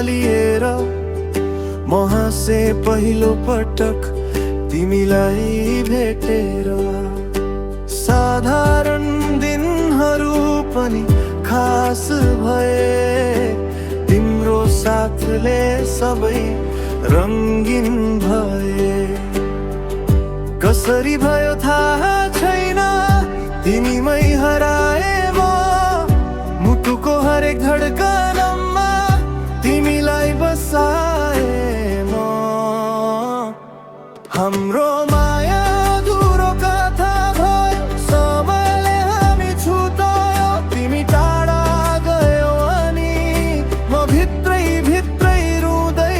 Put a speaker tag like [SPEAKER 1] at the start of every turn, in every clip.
[SPEAKER 1] लिएर म हाँसे पहिलो पटक तिमीलाई भेटेर। साधारण दिनहरू पनि खास भए, तिम्रो साथले सबै रंगीन भए। कसरी भयो थाहा छैन, तिमीमै हराए म। मुटुको हरेक धड्कनमा तिमीलाई बसाए म। हाम्रो माया अधुरो कथा भयो, समयले हामी छुट्यायो। तिमी टाढा गयो अनि म भित्रै भित्रै रुँदै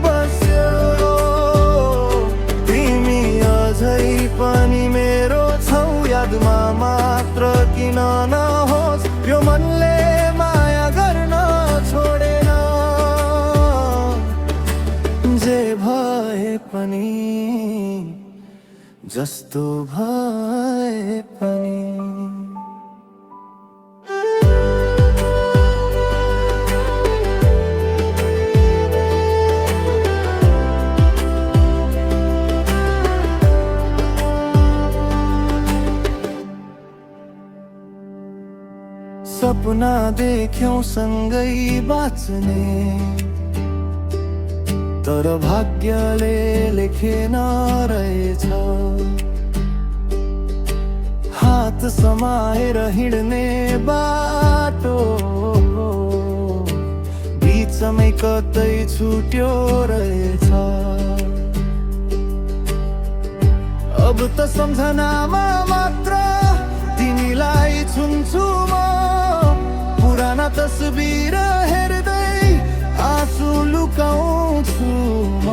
[SPEAKER 1] बस्यो। तिमी अझै पनि मेरो छौ, यादमा मात्र किन नहोस्, यो मनले माया गर्न छोडेन। जे भए पनि, जस्तो भए पनि। सपना देख्यौं सँगै बाँच्ने, तर भाग्यले लेखेन रहेछ। हात समाएर हिँड्ने बाटो बिचमै कतै छुट्यो रहेछ। अब त सम्झनामा मात्र तिमीलाई छुन्छु म। पुराना तस्बिर हेर्दै आँसु लुकाउँछु म।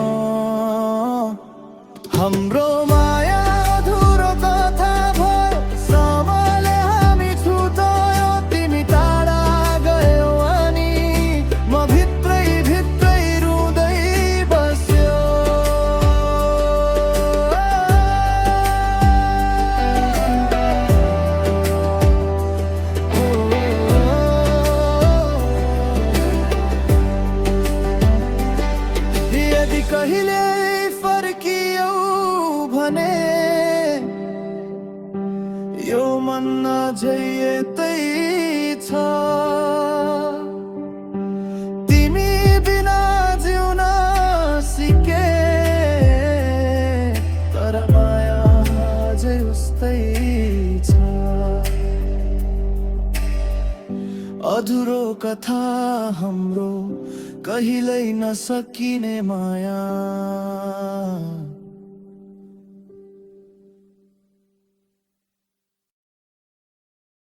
[SPEAKER 1] हाम्रो माया अधुरो कथा भयो, समयले हामी छुट्यायो। तिमी टाढा गयो अनि म भित्रै भित्रै रुँदै बस्यो। यदि कहिले फर्कियौ भने यो मन अझै यतै छ। तिमी बिना जिउन सिके, तर माया अझै उस्तै छ। अधुरो कथा हाम्रो, कहिल्यै नसकिने माया।